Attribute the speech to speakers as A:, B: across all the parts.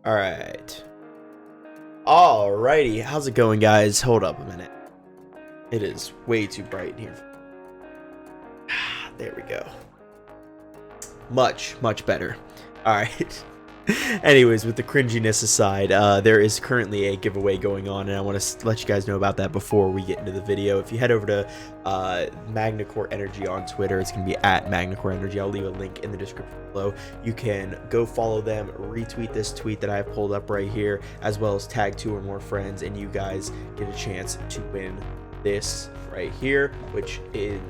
A: Alright. Alrighty, how's it going, guys? Hold up a minute. It is way too bright in here. There we go. Much better. Alright. Anyways, with the cringiness aside, there is currently a giveaway going on, and I want to let you guys know about that before we get into the video. If you head over to MagnaCore Energy on Twitter, it's going to be at MagnaCore Energy. I'll leave a link in the description below. You can go follow them, retweet this tweet that I have pulled up right here, as well as tag 2 or more friends, and you guys get a chance to win this right here, which is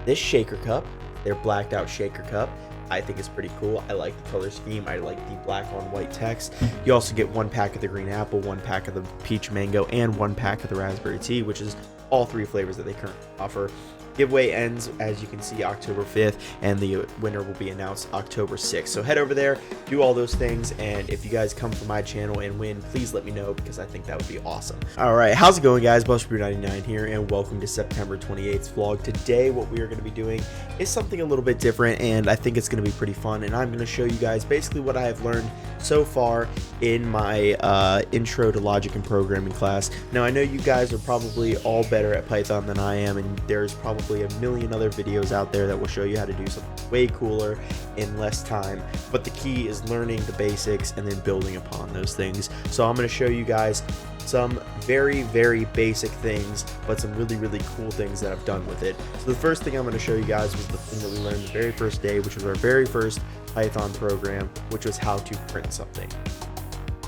A: this shaker cup, their blacked out shaker cup. I think it's pretty cool. I like the color scheme. I like the black on white text. You also get 1 pack of the green apple, 1 pack of the peach mango, and 1 pack of the raspberry tea, which is all 3 flavors that they currently offer. Giveaway ends, as you can see, October 5th, and the winner will be announced October 6th. So head over there, do all those things, and if you guys come from my channel and win, please let me know, because I think that would be awesome. Alright, how's it going, guys? BusterBrew99 here, and welcome to September 28th vlog. Today, what we are going to be doing is something a little bit different, and I think it's going to be pretty fun, and I'm going to show you guys basically what I have learned so far in my intro to logic and programming class. Now, I know you guys are probably all better at Python than I am, and there's probably a million other videos out there that will show you how to do something way cooler in less time, but the key is learning the basics and then building upon those things. So I'm going to show you guys some very basic things, but some really cool things that I've done with it. So the first thing I'm going to show you guys was the thing that we learned the very first day, which was our very first Python program, which was how to print something.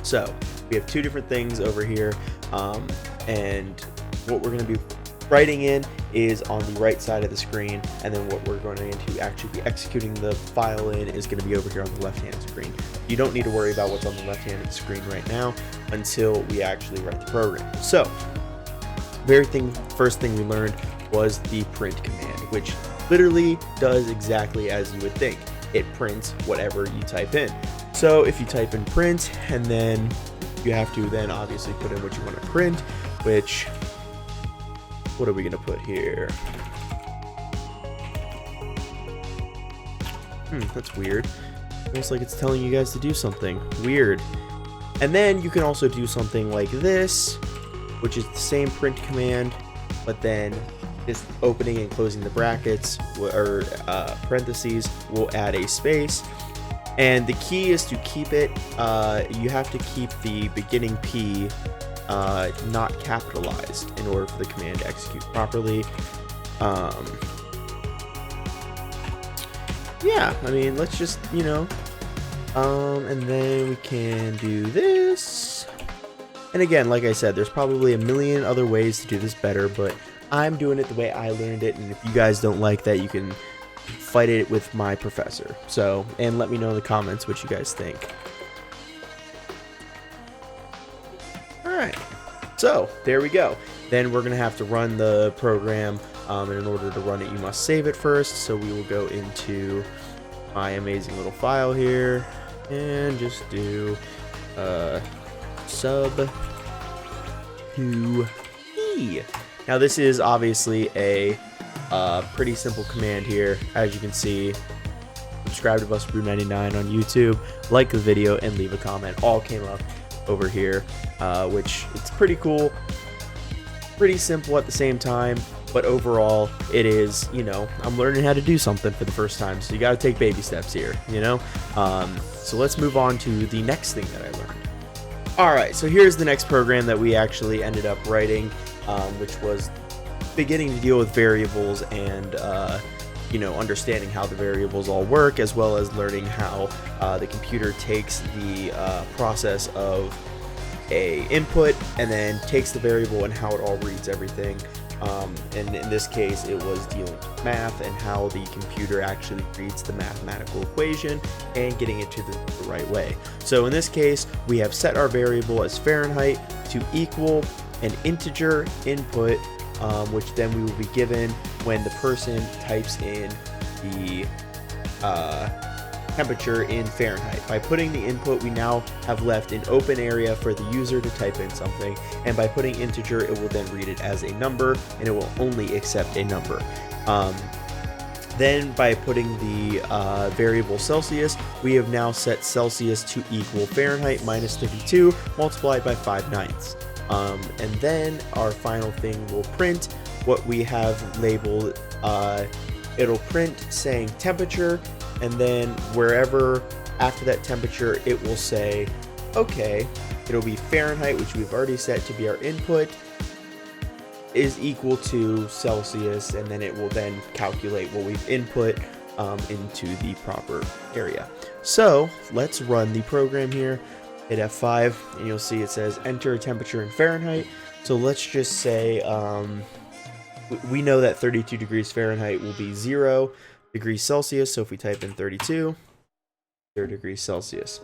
A: So we have 2 different things over here, and what we're going to be writing in is on the right side of the screen, and then what we're going to actually be executing the file in is going to be over here on the left hand screen. You don't need to worry about what's on the left hand of the screen right now until we actually write the program. So first thing we learned was the print command, which literally does exactly as you would think. It prints whatever you type in. So if you type in print, and then you have to then obviously put in what you want to print, which, what are we going to put here? That's weird. Almost like it's telling you guys to do something weird. And then you can also do something like this, which is the same print command, but then just opening and closing the brackets or parentheses will add a space. And the key is to keep it, you have to keep the beginning P not capitalized in order for the command to execute properly. Yeah, I mean, let's just, and then we can do this. And again, like I said, there's probably a million other ways to do this better, but I'm doing it the way I learned it, and if you guys don't like that, you can fight it with my professor. So, and let me know in the comments what you guys think. Alright, so there we go. Then we're going to have to run the program, and in order to run it, you must save it first. So we will go into my amazing little file here, and just do sub to E. Now this is obviously a pretty simple command here. As you can see, subscribe to BusterBrew99 on YouTube, like the video, and leave a comment. All came up over here, which it's pretty cool, pretty simple at the same time, but overall it is, I'm learning how to do something for the first time, so you got to take baby steps here, so let's move on to the next thing that I learned. Alright, so here's the next program that we actually ended up writing, which was beginning to deal with variables and understanding how the variables all work, as well as learning how the computer takes the process of a input and then takes the variable and how it all reads everything. And in this case, it was dealing with math and how the computer actually reads the mathematical equation and getting it to the right way. So in this case, we have set our variable as Fahrenheit to equal an integer input, which then we will be given when the person types in the temperature in Fahrenheit. By putting the input, we now have left an open area for the user to type in something, and by putting integer, it will then read it as a number, and it will only accept a number. Then by putting the variable Celsius, we have now set Celsius to equal Fahrenheit minus 32 multiplied by 5/9. And then our final thing will print what we have labeled. It'll print saying temperature, and then wherever after that temperature, it will say, okay, it'll be Fahrenheit, which we've already set to be our input, is equal to Celsius, and then it will then calculate what we've input into the proper area. So let's run the program here. Hit F5 and you'll see it says enter a temperature in Fahrenheit. So let's just say we know that 32 degrees Fahrenheit will be 0 degrees Celsius. So if we type in 32, 0 degrees Celsius.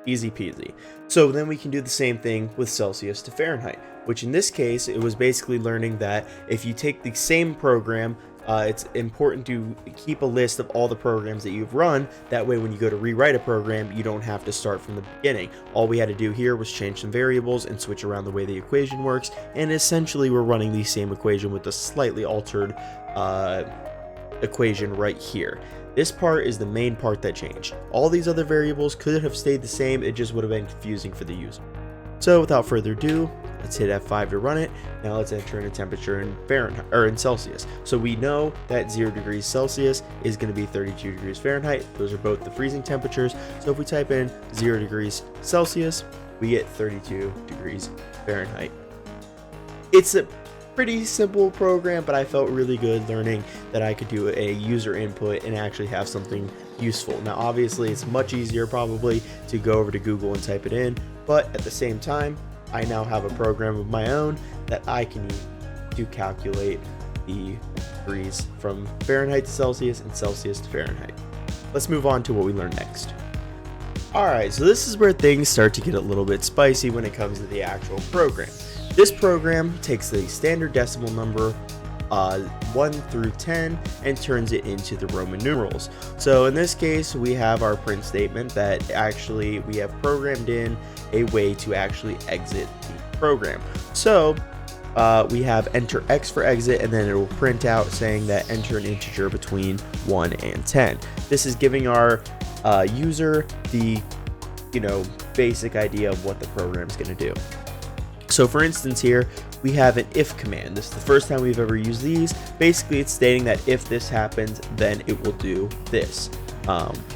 A: Easy peasy. So then we can do the same thing with Celsius to Fahrenheit, which in this case, it was basically learning that if you take the same program, it's important to keep a list of all the programs that you've run. That way, when you go to rewrite a program, you don't have to start from the beginning. All we had to do here was change some variables and switch around the way the equation works. And essentially, we're running the same equation with a slightly altered equation right here. This part is the main part that changed. All these other variables could have stayed the same, it just would have been confusing for the user. So without further ado, let's hit F5 to run it. Now let's enter in a temperature in Fahrenheit or in Celsius. So we know that 0 degrees Celsius is going to be 32 degrees Fahrenheit. Those are both the freezing temperatures. So if we type in 0 degrees Celsius, we get 32 degrees Fahrenheit. It's a pretty simple program, but I felt really good learning that I could do a user input and actually have something useful. Now obviously it's much easier probably to go over to Google and type it in, but at the same time I now have a program of my own that I can use to calculate the degrees from Fahrenheit to Celsius and Celsius to Fahrenheit. Let's move on to what we learned next. Alright, so this is where things start to get a little bit spicy when it comes to the actual program. This program takes the standard decimal number 1 through 10 and turns it into the Roman numerals. So in this case, we have our print statement that actually we have programmed in a way to actually exit the program. So we have enter X for exit, and then it will print out saying that enter an integer between 1 and 10. This is giving our user the basic idea of what the program is going to do. So for instance here, we have an if command. This is the first time we've ever used these. Basically, it's stating that if this happens, then it will do this,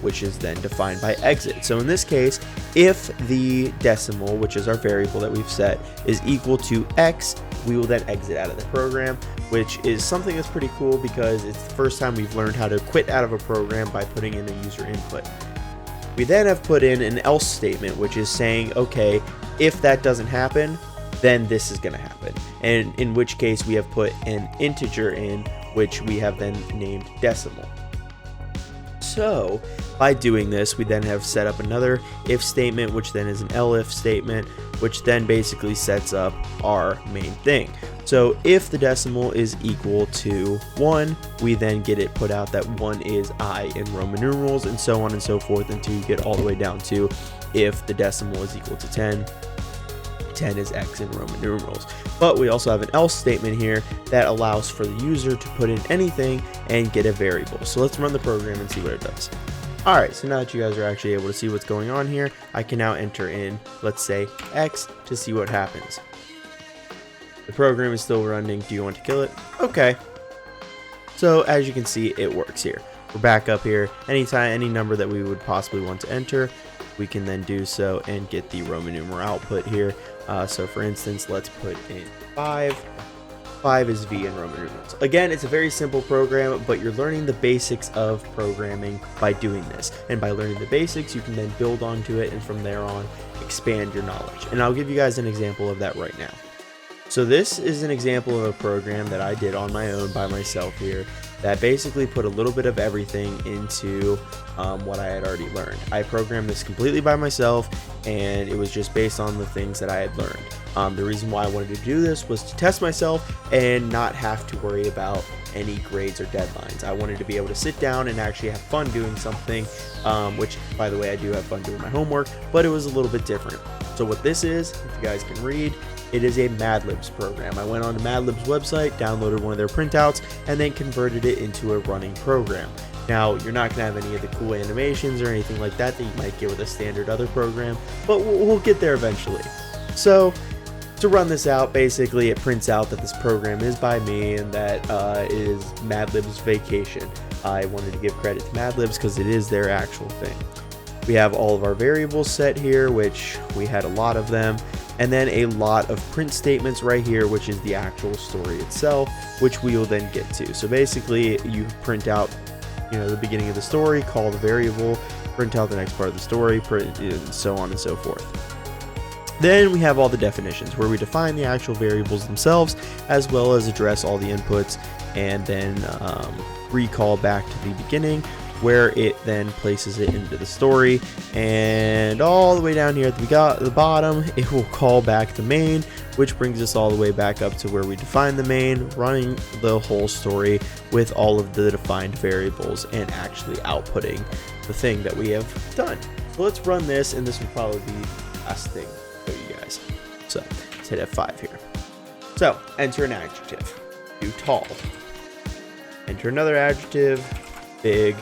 A: which is then defined by exit. So in this case, if the decimal, which is our variable that we've set, is equal to X, we will then exit out of the program, which is something that's pretty cool because it's the first time we've learned how to quit out of a program by putting in a user input. We then have put in an else statement, which is saying, okay, if that doesn't happen, then this is going to happen, and in which case we have put an integer in, which we have then named decimal. So by doing this, we then have set up another if statement, which then is an elif statement, which then basically sets up our main thing. So if the decimal is equal to 1, we then get it put out that 1 is I in Roman numerals, and so on and so forth until you get all the way down to if the decimal is equal to 10. 10 is X in Roman numerals. But we also have an else statement here that allows for the user to put in anything and get a variable. So let's run the program and see what it does. Alright, so now that you guys are actually able to see what's going on here, I can now enter in, let's say, X to see what happens. The program is still running. Do you want to kill it? Okay. So as you can see, it works here. We're back up here. Anytime, any number that we would possibly want to enter, we can then do so and get the Roman numeral output here. So for instance, let's put in 5. 5 is V in Roman numerals. Again, it's a very simple program, but you're learning the basics of programming by doing this. And by learning the basics, you can then build onto it, and from there on, expand your knowledge. And I'll give you guys an example of that right now. So this is an example of a program that I did on my own by myself here that basically put a little bit of everything into what I had already learned. I programmed this completely by myself, and it was just based on the things that I had learned. The reason why I wanted to do this was to test myself and not have to worry about any grades or deadlines. I wanted to be able to sit down and actually have fun doing something, which, by the way, I do have fun doing my homework, but it was a little bit different. So what this is, if you guys can read, it is a Mad Libs program. I went on to Mad Libs website, downloaded one of their printouts, and then converted it into a running program. Now, you're not going to have any of the cool animations or anything like that you might get with a standard other program, but we'll get there eventually. So, to run this out, basically it prints out that this program is by me, and that is Madlib's Vacation. I wanted to give credit to Madlibs because it is their actual thing. We have all of our variables set here, which we had a lot of them, and then a lot of print statements right here, which is the actual story itself, which we will then get to. So basically, you print out, the beginning of the story, call the variable, print out the next part of the story, print, and so on and so forth. Then we have all the definitions, where we define the actual variables themselves, as well as address all the inputs, and then recall back to the beginning, where it then places it into the story. And all the way down here at the bottom, it will call back the main, which brings us all the way back up to where we define the main, running the whole story with all of the defined variables and actually outputting the thing that we have done. So let's run this, and this will probably be the last thing for you guys. So let's hit F5 here. So enter an adjective. Do tall. Enter another adjective. Big.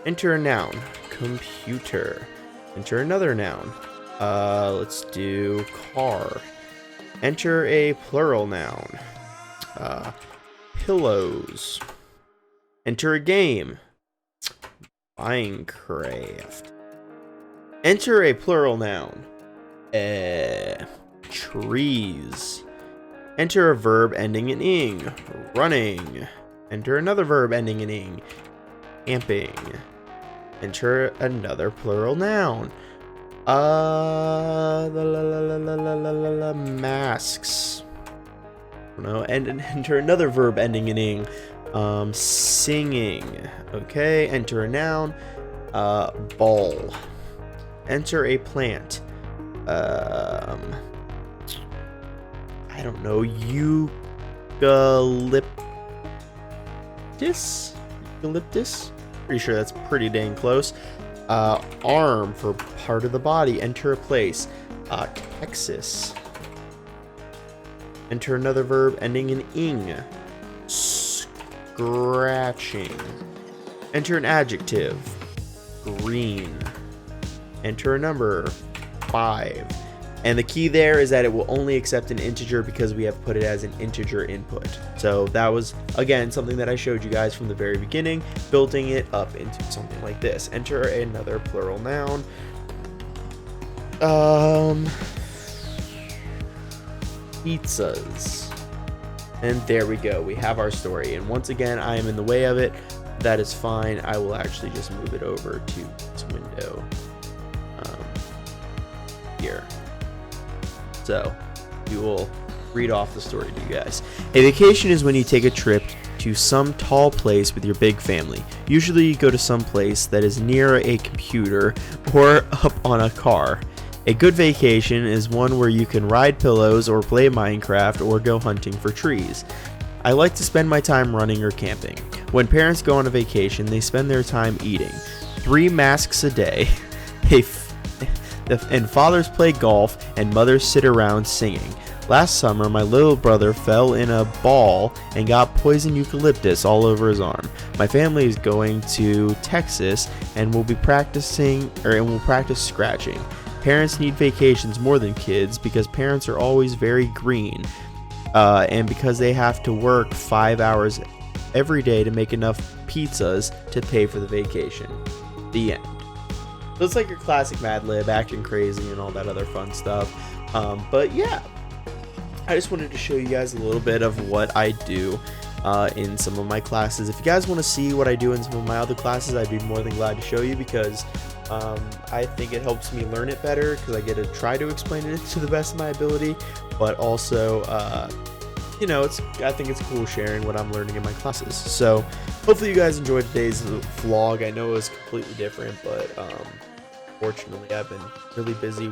A: Enter a noun. Computer. Enter another noun. Let's do car. Enter a plural noun. Pillows. Enter a game. Minecraft. Enter a plural noun. Trees. Enter a verb ending in ing. Running. Enter another verb ending in ing. Camping. Enter another plural noun. Masks. I don't know. And enter another verb ending in ing. Singing. Okay. Enter a noun. Ball. Enter a plant. I don't know. Eucalyptus? Pretty sure that's pretty dang close. Arm for part of the body. Enter a place. Texas. Enter another verb ending in ing. Scratching. Enter an adjective. Green. Enter a number. 5. And the key there is that it will only accept an integer because we have put it as an integer input. So that was, again, something that I showed you guys from the very beginning, building it up into something like this. Enter another plural noun. Pizzas. And there we go. We have our story. And once again, I am in the way of it. That is fine. I will actually just move it over to this window here. So we will read off the story to you guys. A vacation is when you take a trip to some tall place with your big family. Usually you go to some place that is near a computer or up on a car. A good vacation is one where you can ride pillows or play Minecraft or go hunting for trees. I like to spend my time running or camping. When parents go on a vacation, they spend their time eating 3 masks a day. And fathers play golf and mothers sit around singing. Last summer, my little brother fell in a ball and got poison eucalyptus all over his arm. My family is going to Texas and will practice scratching. Parents need vacations more than kids because parents are always very green, and because they have to work 5 hours every day to make enough pizzas to pay for the vacation. The end. So it's like your classic Madlib, acting crazy and all that other fun stuff. But yeah, I just wanted to show you guys a little bit of what I do in some of my classes. If you guys want to see what I do in some of my other classes, I'd be more than glad to show you, because I think it helps me learn it better, because I get to try to explain it to the best of my ability, but also I think it's cool sharing what I'm learning in my classes. So hopefully you guys enjoyed today's vlog. I know it was completely different, but fortunately I've been really busy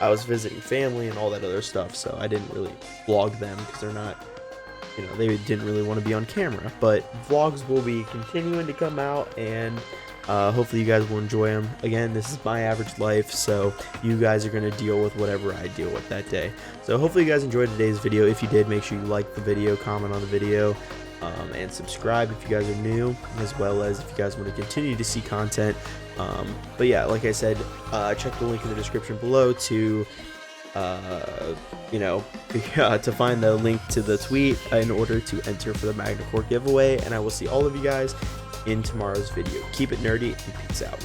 A: I was visiting family and all that other stuff, so I didn't really vlog them because they're not, they didn't really want to be on camera. But vlogs will be continuing to come out, and hopefully you guys will enjoy them. Again, this is my average life, so you guys are going to deal with whatever I deal with that day. So hopefully you guys enjoyed today's video. If you did, make sure you like the video, comment on the video, and subscribe if you guys are new, as well as if you guys want to continue to see content. But yeah, like I said, check the link in the description below to to find the link to the tweet in order to enter for the Magna Core giveaway. And I will see all of you guys in tomorrow's video. Keep it nerdy and peace out.